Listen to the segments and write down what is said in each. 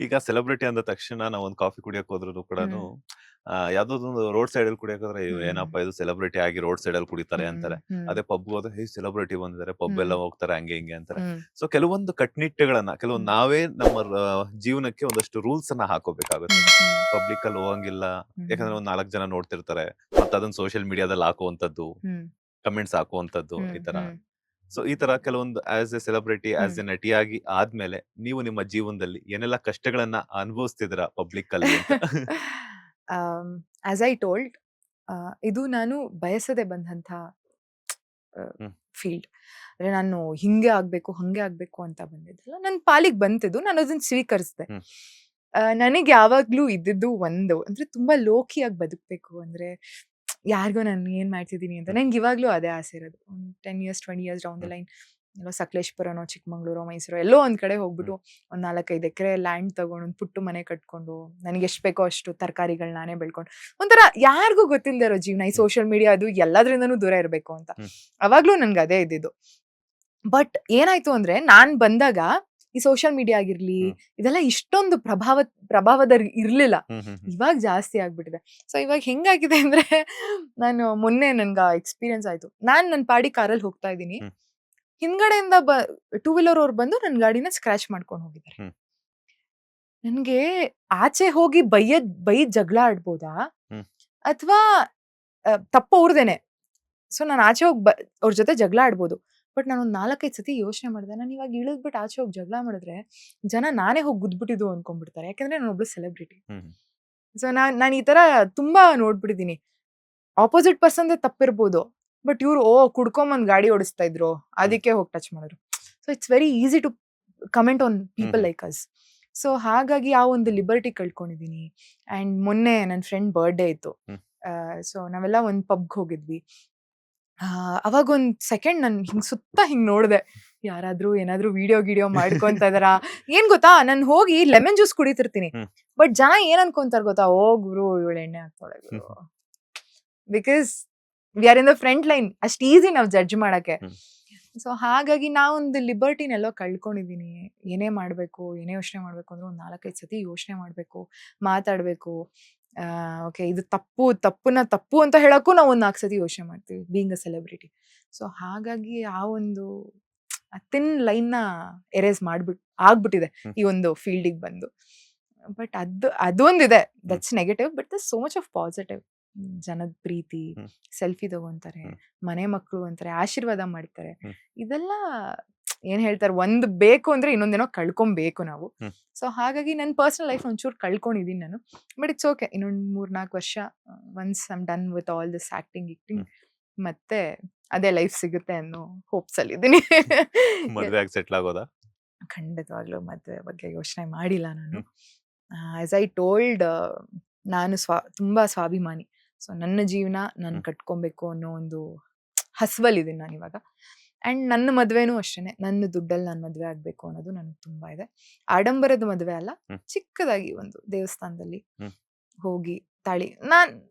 ಈಗ ಸೆಲೆಬ್ರಿಟಿ ಅಂದ ತಕ್ಷಣ ನಾವ್ ಒಂದ್ ಕಾಫಿ ಕುಡಿಯಕ್ ಹೋದ್ರು ಕೂಡನು ಹ್ಮ್ ಯಾವ್ದೊಂದು ರೋಡ್ ಸೈಡ್ ಅಲ್ಲಿ ಕುಡಿಯಕ್ ಹೋದ್ರೆ "ಅಯ್ಯೋ, ಹ್ಮ್ ಏನಪ್ಪ ಇದು ಸೆಲೆಬ್ರಿಟಿ ಆಗಿ ರೋಡ್ ಸೈಡ್ ಅಲ್ಲಿ ಕುಡಿತಾರೆ ಹ್ಮ್ ಅಂತಾರೆ. ಹ್ಮ್ ಅದೇ ಪಬ್ ಹೋದ್ರೆ ಹೇ ಸೆಲೆಬ್ರಿಟಿ ಬಂದಿದ್ದಾರೆ, ಪಬ್ ಹ್ಮ್ ಎಲ್ಲ ಹೋಗ್ತಾರೆ ಹಂಗೆ ಹಿಂಗೆ ಅಂತಾರೆ. ಹ್ಮ್ ಸೊ ಕೆಲವೊಂದು ಕಟ್ನಿಟ್ಟುಗಳನ್ನ ಕೆಲವೊಂದು ಹ್ಮ್ ನಾವೇ ನಮ್ಮ ಜೀವನಕ್ಕೆ ಒಂದಷ್ಟು ರೂಲ್ಸ್ ಅನ್ನ ಹಾಕೋಬೇಕಾಗುತ್ತೆ. ಹ್ಮ್ ಹ್ಮ್ ಪಬ್ಲಿಕ್ ಅಲ್ಲಿ ಹೋಗಂಗಿಲ್ಲ, ಹ್ಮ್ ಯಾಕಂದ್ರೆ ಒಂದ್ 4 ಜನ ನೋಡ್ತಿರ್ತಾರೆ. ಮತ್ತೆ ಅದನ್ನ ಸೋಷಿಯಲ್ ಮೀಡಿಯಾದಲ್ಲಿ ಹಾಕುವಂತದ್ದು, ಹ್ಮ್ ಕಮೆಂಟ್ಸ್ ಹಾಕುವಂತದ್ದು ಹ್ಮ್ ಈ ತರ. ಹ್ಮ್ ಸೊ ಈ ತರ ಕೆಲವೊಂದು as a celebrity, as hmm a ನಟಿಯಾಗಿ ಆದ್ಮೇಲೆ ನೀವು ನಿಮ್ಮ ಜೀವನದಲ್ಲಿ ಏನೆಲ್ಲ ಕಷ್ಟಗಳನ್ನ ಅನುಭವಿಸ್ತಿದ್ರ ಪಬ್ಲಿಕ್ ಅಲ್ಲಿ ಅಂತ? ಆಸ್ ಐ ಟೋಲ್ಡ್, ಇದು ನಾನು ಬಯಸದೆ ಬಂದಂಥ ಹ್ಮ್ ಫೀಲ್ಡ್. ಅಂದ್ರೆ ನಾನು ಹಿಂಗೆ ಆಗ್ಬೇಕು ಹಂಗೆ ಆಗ್ಬೇಕು ಅಂತ ಬಂದಿದ್ದಲ್ಲ, ನನ್ನ ಪಾಲಿಗೆ ಬಂತಿದ್ದು, ನಾನು ಅದನ್ನ ಸ್ವೀಕರಿಸಿದೆ. ಹ್ಮ್ ನನಗೆ ಯಾವಾಗ್ಲೂ ಇದ್ದಿದ್ದು ಒಂದು ಅಂದ್ರೆ ತುಂಬಾ ಲೋಕಿಯಾಗಿ ಬದುಕಬೇಕು, ಅಂದ್ರೆ ಯಾರಿಗೋ ನಾನು ಏನ್ ಮಾಡ್ತಿದ್ದೀನಿ ಅಂತ. ಹ್ಮ್ ನಂಗೆ ಇವಾಗ್ಲೂ ಅದೇ ಆಸೆ ಇರೋದು. ಒಂದು 10 years 20 years down the hmm line ಎಲ್ಲೋ ಸಕಲೇಶ್ಪುರನೋ ಚಿಕ್ಕಮಂಗ್ಳೂರೋ ಮೈಸೂರೋ ಎಲ್ಲೋ ಒಂದ್ ಕಡೆ ಹೋಗ್ಬಿಟ್ಟು ಹ್ಮ್ ಒಂದ್ 4-5 ಎಕರೆ ಲ್ಯಾಂಡ್ ತಗೊಂಡು ಒಂದು ಪುಟ್ಟು ಮನೆ ಕಟ್ಕೊಂಡು ನನಗೆ ಎಷ್ಟು ಬೇಕೋ ಅಷ್ಟು ತರಕಾರಿಗಳು ನಾನೇ ಬೆಳ್ಕೊಂಡು ಒಂಥರ ಯಾರಿಗೂ ಗೊತ್ತಿಲ್ಲದೆ ಇರೋ ಜೀವನ, ಈ ಹ್ಮ್ ಸೋಷಿಯಲ್ ಮೀಡಿಯಾ ಅದು ಎಲ್ಲದ್ರಿಂದನೂ ದೂರ ಇರಬೇಕು ಅಂತ ಹ್ಮ್ ಅವಾಗ್ಲೂ ನನ್ಗೆ ಅದೇ ಇದ್ದಿದ್ದು. ಬಟ್ ಏನಾಯ್ತು ಅಂದ್ರೆ ನಾನ್ ಬಂದಾಗ ಈ ಸೋಷಿಯಲ್ ಮೀಡಿಯಾ ಆಗಿರ್ಲಿ ಹ್ಮ್ ಇದೆಲ್ಲ ಇಷ್ಟೊಂದು ಪ್ರಭಾವದ ಇರ್ಲಿಲ್ಲ. ಹ್ಮ್ ಹ್ಮ್ ಹ್ಮ್ ಇವಾಗ ಜಾಸ್ತಿ ಆಗ್ಬಿಟ್ಟಿದೆ. ಸೊ ಇವಾಗ ಹೆಂಗಾಗಿದೆ ಅಂದ್ರೆ ನಾನು ಮೊನ್ನೆ ನನ್ಗ ಎಕ್ಸ್ಪೀರಿಯನ್ಸ್ ಆಯ್ತು. ನಾನ್ ನನ್ ಪಾಡಿ ಕಾರಲ್ಲಿ ಹೋಗ್ತಾ ಇದ್ದೀನಿ. ಹ್ಮ್ ಹಿಂದ್ಗಡೆಯಿಂದ ಟೂ ವೀಲರ್ ಅವ್ರು ಬಂದು ನನ್ ಗಾಡಿನ ಸ್ಕ್ರಾಚ್ ಮಾಡ್ಕೊಂಡು ಹೋಗಿದ್ದಾರೆ. ಹ್ಮ್ ನನ್ಗೆ ಆಚೆ ಹೋಗಿ ಬೈದ್ ಜಗಳ ಆಡ್ಬೋದಾ? ಹ್ಮ್ ಅಥವಾ ತಪ್ಪು ಅವ್ರದೇನೆ. ಸೊ ನಾನು ಆಚೆ ಹೋಗಿ ಅವ್ರ ಜೊತೆ ಜಗಳ ಆಡ್ಬೋದು. ಬಟ್ ನಾನೊಂದ್ 4-5 ಸತಿ ಯೋಚನೆ ಮಾಡಿದೆ. ನಾನು ಇವಾಗ ಇಳಿದ್ಬಿಟ್ಟು ಆಚೆ ಹೋಗಿ ಜಗಳ ಮಾಡಿದ್ರೆ ಜನ ನಾನೇ ಹೋಗಿ ಗುದ್ಬಿಟ್ಟಿದ್ದು ಅನ್ಕೊಂಡ್ಬಿಡ್ತಾರೆ. ಯಾಕಂದ್ರೆ ನಾನೊಬ್ಳು ಸೆಲೆಬ್ರಿಟಿ. ಹ್ಮ್ ಸೊ ನಾನ್ ಈ ತರ ತುಂಬಾ ನೋಡ್ಬಿಟ್ಟಿದೀನಿ. ಅಪೋಸಿಟ್ ಪರ್ಸನ್‌ದೇ ತಪ್ಪಿರ್ಬೋದು. ಬಟ್ ಇವ್ರು ಕುಡ್ಕೊಂಬಂದ್ ಗಾಡಿ ಓಡಿಸ್ತಾ ಇದ್ರು. ಹ್ಮ್ ಅದಕ್ಕೆ ಹೋಗಿ ಟಚ್ ಮಾಡಿದ್ರು. So it's very easy to comment on hmm people hmm like us. So ಹಾಗಾಗಿ ಆ ಒಂದು ಲಿಬರ್ಟಿ ಕಳ್ಕೊಂಡಿದೀನಿ. ಅಂಡ್ ಮೊನ್ನೆ ನನ್ನ ಫ್ರೆಂಡ್ ಬರ್ತ್‌ಡೇ ಇತ್ತು. ಹ್ಮ್ ಸೊ ನಾವೆಲ್ಲ ಒಂದ್ ಪಬ್‌ಗೆ ಹೋಗಿದ್ವಿ. ಅವಾಗೊಂದ್ ಸೆಕೆಂಡ್ ನಾನ್ ಸುತ್ತ ಹಿಂಗ್ ನೋಡ್ದೆ. ಯಾರಾದ್ರೂ ಏನಾದ್ರೂ ವಿಡಿಯೋ ಮಾಡ್ಕೊಂತ ಇದಾರಾ? ಏನ್ ಗೊತ್ತಾ? ನಾನ್ ಹೋಗಿ ಲೆಮನ್ ಜ್ಯೂಸ್ ಕುಡಿತಿರ್ತೀನಿ. ಹ್ಮ್ ಬಟ್ ಜನ ಏನ್ ಅನ್ಕೊಂತಾರ್ ಗೊತ್ತಾ? ಓ ಗುರು ಇವಳು ಎಣ್ಣೆ ಹಾಕ್ತಾಳೆ ಗುರು. Because we are in the front line. ಅಷ್ಟ್ ಈಸಿ ನಾವ್ ಜಡ್ಜ್ ಮಾಡಕ್ಕೆ. ಹ್ಮ್ ಸೊ ಹಾಗಾಗಿ ನಾವೊಂದು ಲಿಬರ್ಟಿನೆಲ್ಲೋ ಕಳ್ಕೊಂಡಿದೀನಿ. ಏನೇ ಮಾಡ್ಬೇಕು, ಏನೇ ಯೋಚನೆ ಮಾಡ್ಬೇಕು ಅಂದ್ರೆ ಒಂದ್ 4-5 ಸತಿ ಯೋಚನೆ ಮಾಡ್ಬೇಕು, ಮಾತಾಡ್ಬೇಕು. ಓಕೆ ಇದು ತಪ್ಪನ್ನ ತಪ್ಪು ಅಂತ ಹೇಳಕ್ಕೂ ನಾವು ಒಂದ್ 4 ಸತಿ ಯೋಚನೆ ಮಾಡ್ತೀವಿ ಬೀಯಿಂಗ್ ಅ ಸೆಲೆಬ್ರಿಟಿ. ಸೊ ಹಾಗಾಗಿ ಆ ಒಂದು ಥಿನ್ ಲೈನ್‌ನ ಎರೇಸ್ ಆಗ್ಬಿಟ್ಟಿದೆ ಹ್ಮ್ ಈ ಒಂದು ಫೀಲ್ಡಿಗೆ ಬಂದು. ಬಟ್ ಅದೊಂದಿದೆ hmm that's negative. But there's so much of positive. ಜನದ ಪ್ರೀತಿ, ಹ್ಮ್ ಸೆಲ್ಫಿ ತಗೊಂತಾರೆ, ಹ್ಮ್ ಮನೆ ಮಕ್ಕಳು ಅಂತಾರೆ, ಆಶೀರ್ವಾದ ಮಾಡ್ತಾರೆ. ಹ್ಮ್ ಇದೆಲ್ಲ ಏನ್ ಹೇಳ್ತಾರೆ, ಒಂದು ಬೇಕು ಅಂದ್ರೆ ಇನ್ನೊಂದೇನೋ ಕಳ್ಕೊಬೇಕು ನಾವು. ಹ್ಮ್ ಸೊ ಹಾಗಾಗಿ ನನ್ನ ಪರ್ಸನಲ್ ಲೈಫ್ ಒಂಚೂರು ಕಳ್ಕೊಂಡಿದೀನಿ ನಾನು. But it's okay. ಇನ್ನೊಂದ್ 3-4 ವರ್ಷ once I am done with all this ಗಿಕ್ಟಿಂಗ್ ಹ್ಮ್ ಮತ್ತೆ ಅದೇ ಲೈಫ್ ಸಿಗುತ್ತೆ ಅನ್ನೋ ಹೋಪ್ಸ್ ಅಲ್ಲಿ ಇದೀನಿ. ಮದ್ವೆ ಆಗಿ ಸೆಟ್ಲ್ ಆಗೋದಾ? ಖಂಡಿತವಾಗ್ಲೂ ಮದ್ವೆ ಬಗ್ಗೆ ಯೋಚನೆ ಮಾಡಿಲ್ಲ ನಾನು. ಹ್ಮ್ ಆಸ್ ಐ ಟೋಲ್ಡ್, ನಾನು ತುಂಬಾ ಸ್ವಾಭಿಮಾನಿ. ಸೊ ನನ್ನ ಜೀವನ ನಾನು ಹ್ಮ್ ಕಟ್ಕೊಬೇಕು ಅನ್ನೋ ಒಂದು ಹಸ್ವಲ್ಲಿದ್ದೀನಿ ನಾನಿವಾಗ. ಅಂಡ್ ನನ್ನ ಮದ್ವೆನೂ ಅಷ್ಟೇನೆ. ನನ್ನ ದುಡ್ಡಲ್ಲಿ ನಾನು ಮದ್ವೆ ಆಗ್ಬೇಕು ಅನ್ನೋದು ನನಗೆ ತುಂಬಾ ಇದೆ. ಆಡಂಬರದ ಮದ್ವೆ ಅಲ್ಲ, ಹ್ಮ್ ಚಿಕ್ಕದಾಗಿ ಒಂದು ದೇವಸ್ಥಾನದಲ್ಲಿ ಹ್ಮ್ ಹೋಗಿ ತಾಳಿ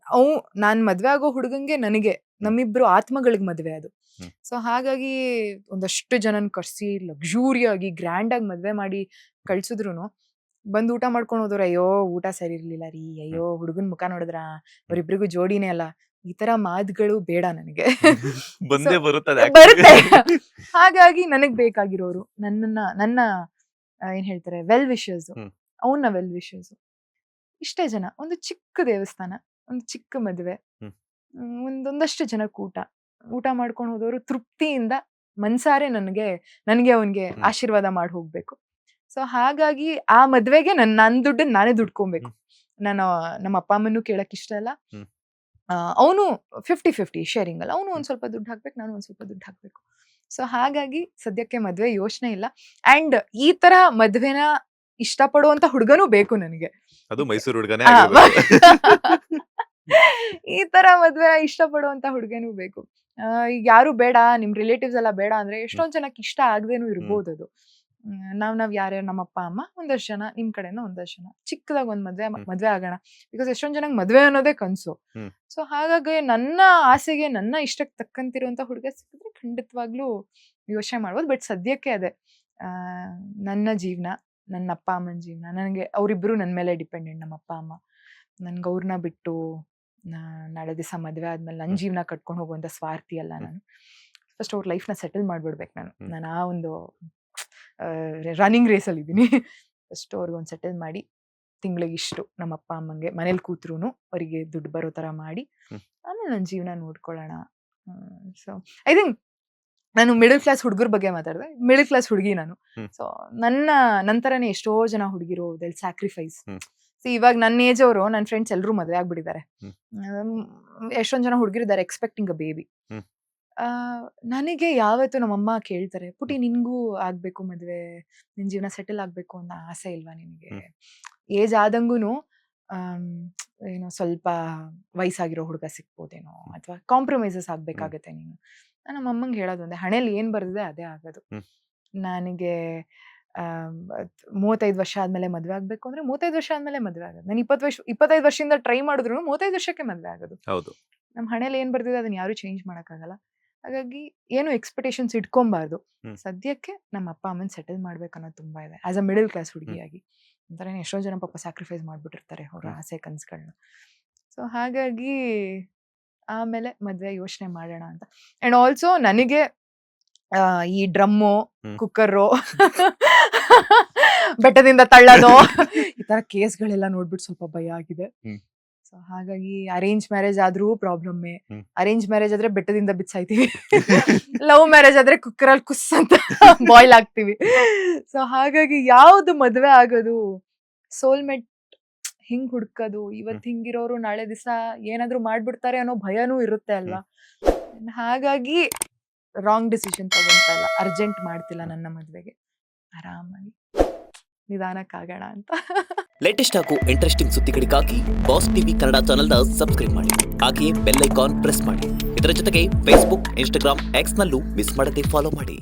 ನಾನ್ ಮದ್ವೆ ಆಗೋ ಹುಡುಗಂಗೆ ನನಗೆ ಹ್ಮ್ ನಮ್ಮಿಬ್ರು ಆತ್ಮಗಳಿಗೆ ಮದ್ವೆ ಅದು. ಹ್ಮ್ ಸೊ ಹಾಗಾಗಿ ಒಂದಷ್ಟು ಜನನ್ ಕರ್ಸಿ ಲಕ್ಸುರಿಯಾಗಿ ಗ್ರ್ಯಾಂಡ್ ಆಗಿ ಮದ್ವೆ ಮಾಡಿ ಕಳ್ಸಿದ್ರುನು ಬಂದ್ ಊಟ ಮಾಡ್ಕೊಂಡು ಹೋದವ್ರು, ಅಯ್ಯೋ ಊಟ ಸರಿ ಇರ್ಲಿಲ್ಲ ರೀ, ಹ್ಮ್ ಅಯ್ಯೋ ಹುಡುಗನ್ ಮುಖ ನೋಡಿದ್ರ ಹ್ಮ್ ಅವ್ರಿಬ್ರಿಗೂ ಜೋಡಿನೇ ಅಲ್ಲ. ಈ ತರ ಮಾತುಗಳು ಬೇಡ ನನಗೆ. ಸೊ ಬಂದೇ ಬರುತ್ತದೆ ಬರುತ್ತೆ. ಆಕ್ಚುಲಿ. ಹಾಗಾಗಿ ನನಗ್ ಬೇಕಾಗಿರೋರು ನನ್ನ ಏನ್ ಹೇಳ್ತಾರೆ ವೆಲ್ ವಿಶರ್ಸ್, ಹ್ಮ್ ಅವನ್ನ ವೆಲ್ ವಿಶರ್ಸ್ ಇಷ್ಟೇ ಜನ. ಒಂದು ಚಿಕ್ಕ ದೇವಸ್ಥಾನ, ಒಂದು ಚಿಕ್ಕ ಮದುವೆ, ಹ್ಮ್ ಒಂದೊಂದಷ್ಟು ಜನಕ್ಕೆ ಊಟ ಮಾಡ್ಕೊಂಡು ಹೋದವರು ತೃಪ್ತಿಯಿಂದ ಮನ್ಸಾರೆ ನನಗೆ ಅವನ್ಗೆ ಹ್ಮ್ ಆಶೀರ್ವಾದ ಮಾಡಿ ಹೋಗ್ಬೇಕು. ಸೊ ಹಾಗಾಗಿ ಆ ಮದ್ವೆಗೆ ನನ್ ದುಡ್ಡನ್ನ ನಾನೇ ದುಡ್ಕೊಬೇಕು. ಹ್ಮ್ ನಾನು ನಮ್ಮ ಅಪ್ಪ ಅಮ್ಮನ್ನೂ ಕೇಳಕ್ ಇಷ್ಟ ಇಲ್ಲ. ಹ್ಮ್ ಅವನು 50-50 ಶೇರಿಂಗ್ ಅಲ್ಲ. ಅವನು ಹ್ಮ್ ಒಂದ್ ಸ್ವಲ್ಪ ದುಡ್ಡು ಹಾಕ್ಬೇಕು, ನಾನು ಒಂದ್ ಸ್ವಲ್ಪ ದುಡ್ಡು ಹಾಕ್ಬೇಕು. ಸೊ ಹಾಗಾಗಿ ಸದ್ಯಕ್ಕೆ ಮದ್ವೆ ಯೋಚನೆ ಇಲ್ಲ. ಅಂಡ್ ಈ ತರ ಮದ್ವೆನ ಇಷ್ಟಪಡುವಂತ ಹುಡುಗನೂ ಬೇಕು ನನಗೆ. ಅದು ಮೈಸೂರು ಹುಡುಗನೇ ಆ, ಆಗಿರ್ಬೇಕು. ಈ ತರ ಮದ್ವೆನ ಇಷ್ಟಪಡುವಂತ ಹುಡುಗನೂ ಬೇಕು. ಈಗ ಯಾರು ಬೇಡ, ನಿಮ್ ರಿಲೇಟಿವ್ಸ್ ಎಲ್ಲ ಬೇಡ ಅಂದ್ರೆ ಹ್ಮ್ ಎಷ್ಟೊಂದ್ ಜನಕ್ಕೆ ಇಷ್ಟ ಆಗದೇನೂ ಹ್ಮ್ ಇರ್ಬೋದು ಅದು. ನಾವ್ ಯಾರ್ಯಾರು ನಮ್ಮ ಅಪ್ಪ ಅಮ್ಮ ಒಂದಷ್ಟು ಜನ, ನಿಮ್ ಕಡೆಯಿಂದ ಒಂದಷ್ಟು ಜನ ಚಿಕ್ಕದಾಗ ಒಂದ್ ಹ್ಮ್ ಮದ್ವೆ ಆಗೋಣ. ಬಿಕಾಸ್ ಎಷ್ಟೊಂದ್ ಜನಕ್ಕೆ ಮದ್ವೆ ಅನ್ನೋದೇ ಕನ್ಸು. ಹ್ಮ್ ಸೊ ಹಾಗಾಗಿ ನನ್ನ ಆಸೆಗೆ ನನ್ನ ಇಷ್ಟಕ್ಕೆ ತಕ್ಕಂತಿರುವಂತ ಹುಡುಗ ಸಿಕ್ಕಿದ್ರೆ ಖಂಡಿತವಾಗ್ಲೂ ಯೋಚನೆ ಮಾಡ್ಬೋದು. ಬಟ್ ಸದ್ಯಕ್ಕೆ ಅದೇ ಆ, ನನ್ನ ಜೀವನ, ನನ್ನ ಅಪ್ಪ ಅಮ್ಮನ ಜೀವನ ನನಗೆ ಅವರಿಬ್ಬರು ನನ್ನ ಮೇಲೆ ಡಿಪೆಂಡೆಂಟ್. ನಮ್ಮ ಅಪ್ಪ ಅಮ್ಮ ನನ್ಗೆ ಅವ್ರನ್ನ ಬಿಟ್ಟು ನಾಳೆ ದಿವಸ ಮದುವೆ ಆದ್ಮೇಲೆ ನನ್ನ ಜೀವನ ಕಟ್ಕೊಂಡು ಹೋಗುವಂಥ ಸ್ವಾರ್ಥಿ ಅಲ್ಲ ನಾನು. ಫಸ್ಟ್ ಅವ್ರ ಲೈಫ್ನ ಸೆಟಲ್ ಮಾಡ್ಬಿಡ್ಬೇಕು ನಾನು ಆ ಒಂದು ರನ್ನಿಂಗ್ ರೇಸಲ್ಲಿ ಇದ್ದೀನಿ. ಫಸ್ಟ್ ಅವ್ರಿಗೊಂದು ಸೆಟಲ್ ಮಾಡಿ ತಿಂಗಳಿಗೆ ಇಷ್ಟು ನಮ್ಮ ಅಪ್ಪ ಅಮ್ಮಂಗೆ ಮನೇಲಿ ಕೂತ್ರು ಅವರಿಗೆ ದುಡ್ಡು ಬರೋ ಥರ ಮಾಡಿ ಆಮೇಲೆ ನನ್ನ ಜೀವನ ನೋಡ್ಕೊಳ್ಳೋಣ. ಸೊ ಐ ಥಿಂಕ್ ನಾನು ಮಿಡಲ್ ಕ್ಲಾಸ್ ಹುಡುಗರ ಬಗ್ಗೆ ಮಾತಾಡಿದೆ. ಮಿಡಲ್ ಕ್ಲಾಸ್ ಹುಡುಗಿ ನಾನು. ಸೊ ನಂತರನೇ ಎಷ್ಟೋ ಜನ ಹುಡುಗಿರು ದೆಲ್ ಸ್ಯಾಕ್ರಿಫೈಸ್. ಇವಾಗ ನನ್ನ ಏಜ್ ಅವರು ನನ್ನ ಫ್ರೆಂಡ್ಸ್ ಎಲ್ಲರೂ ಮದುವೆ ಆಗ್ಬಿಟ್ಟಿದ್ದಾರೆ. ಎಷ್ಟೊಂದು ಜನ ಹುಡುಗಿರಿದ್ದಾರೆ ಎಕ್ಸ್ಪೆಕ್ಟಿಂಗ್ ಅ ಬೇಬಿ. ನನಗೆ ಯಾವತ್ತೂ ನಮ್ಮಮ್ಮ ಕೇಳ್ತಾರೆ, ಪುಟಿ ನಿನ್ಗೂ ಆಗ್ಬೇಕು ಮದುವೆ, ನಿನ್ ಜೀವನ ಸೆಟಲ್ ಆಗ್ಬೇಕು ಅನ್ನೋ ಆಸೆ ಇಲ್ವಾ ನಿನಗೆ? ಏಜ್ ಆದಂಗೂ ಏನೋ ಸ್ವಲ್ಪ ವಯಸ್ಸಾಗಿರೋ ಹುಡುಗ ಸಿಕ್ಬೋದೇನೋ ಅಥವಾ ಕಾಂಪ್ರಮೈಸಸ್ ಆಗ್ಬೇಕಾಗತ್ತೆ ನೀನು. ನಮ್ಮ ಅಮ್ಮಂಗೆ ಹೇಳೋದು ಒಂದೇ, ಹಣೆಯಲ್ಲಿ ಏನ್ ಬರ್ದಿದೆ ಅದೇ ಆಗೋದು. ನನಗೆ 35 ವರ್ಷ ಆದ್ಮೇಲೆ ಮದ್ವೆ ಆಗ್ಬೇಕು ಅಂದ್ರೆ 35 ವರ್ಷ ಆದ್ಮೇಲೆ ಮದ್ವೆ ಆಗೋದು. ನಾನು 25 ವರ್ಷದಿಂದ ಟ್ರೈ ಮಾಡಿದ್ರು 35 ವರ್ಷಕ್ಕೆ ಮದ್ವೆ ಆಗೋದು. ನಮ್ಮ ಹಣೆಯಲ್ಲಿ ಏನ್ ಬರ್ದಿದೆ ಅದನ್ನ ಯಾರು ಚೇಂಜ್ ಮಾಡಕ್ಕಾಗಲ್ಲ. ಹಾಗಾಗಿ ಏನು ಎಕ್ಸ್ಪೆಕ್ಟೇಷನ್ಸ್ ಇಟ್ಕೊಬಾರ್ದು. ಸದ್ಯಕ್ಕೆ ನಮ್ಮ ಅಪ್ಪ ಅಮ್ಮನ್ ಸೆಟಲ್ ಮಾಡ್ಬೇಕನ್ನೋದು ತುಂಬಾ ಇದೆ ಆಸ್ ಅ ಮಿಡಲ್ ಕ್ಲಾಸ್ ಹುಡುಗಿಯಾಗಿ. ಒಂಥರ ಎಷ್ಟೋ ಜನ ಪಾಪ ಸ್ಯಾಕ್ರಿಫೈಸ್ ಮಾಡ್ಬಿಟ್ಟಿರ್ತಾರೆ ಅವ್ರ ಆಸೆ ಕನ್ಸುಗಳನ್ನ. ಸೊ ಹಾಗಾಗಿ ಆಮೇಲೆ ಮದ್ವೆ ಯೋಚನೆ ಮಾಡೋಣ ಅಂತ. ಅಂಡ್ ಆಲ್ಸೋ ನನಗೆ ಈ ಡ್ರಮ್ಮು, ಕುಕ್ಕರು, ಬೆಟ್ಟದಿಂದ ತಳ್ಳೋದು ಈ ತರ ಕೇಸ್ಗಳೆಲ್ಲ ನೋಡ್ಬಿಟ್ಟು ಸ್ವಲ್ಪ ಭಯ ಆಗಿದೆ. ಸೊ ಹಾಗಾಗಿ ಅರೇಂಜ್ ಮ್ಯಾರೇಜ್ ಆದ್ರೂ ಪ್ರಾಬ್ಲಮ್ಮೇ. ಅರೇಂಜ್ ಮ್ಯಾರೇಜ್ ಆದ್ರೆ ಬೆಟ್ಟದಿಂದ ಬಿಚ್ಚಾಯ್ತೀವಿ, ಲವ್ ಮ್ಯಾರೇಜ್ ಆದ್ರೆ ಕುಕ್ಕರಲ್ಲಿ ಕುಸ್ ಅಂತ ಬಾಯ್ಲ್ ಆಗ್ತೀವಿ. ಸೊ ಹಾಗಾಗಿ ಯಾವ್ದು ಮದ್ವೆ ಆಗೋದು, ಸೋಲ್ಮೇಟ್ ಹಿಂಗ್ ಹುಡ್ಕೋದು, ಇವತ್ ಹಿಂಗಿರೋರು ನಾಳೆ ದಿವಸ ಏನಾದ್ರು ಮಾಡ್ಬಿಡ್ತಾರೆ ಅನ್ನೋ ಭಯನೂ ಇರುತ್ತೆ ಅಲ್ವಾ. ಹಾಗಾಗಿ ರಾಂಗ್ ಡಿಸಿಷನ್ ತಗೊಂತ ಇಲ್ಲ, ಅರ್ಜೆಂಟ್ ಮಾಡ್ತಿಲ್ಲ ನನ್ನ ಮದ್ವೆಗೆ, ಆರಾಮಾಗಿ ನಿಧಾನಕ್ಕಾಗೋಣ ಅಂತ. ಲೇಟೆಸ್ಟ್ ಹಾಗೂ ಇಂಟ್ರೆಸ್ಟಿಂಗ್ ಸುದ್ದಿಗಳಿಗಾಗಿ ಬಾಸ್ ಟಿವಿ ಕನ್ನಡ ಚಾನೆಲ್ನ ಸಬ್ಸ್ಕ್ರೈಬ್ ಮಾಡಿ, ಹಾಗೆಯೇ ಬೆಲ್ ಐಕಾನ್ ಪ್ರೆಸ್ ಮಾಡಿ. ಇದರ ಜೊತೆಗೆ ಫೇಸ್ಬುಕ್, ಇನ್ಸ್ಟಾಗ್ರಾಮ್, ಎಕ್ಸ್ ನಲ್ಲೂ ಮಿಸ್ ಮಾಡದೆ ಫಾಲೋ ಮಾಡಿ.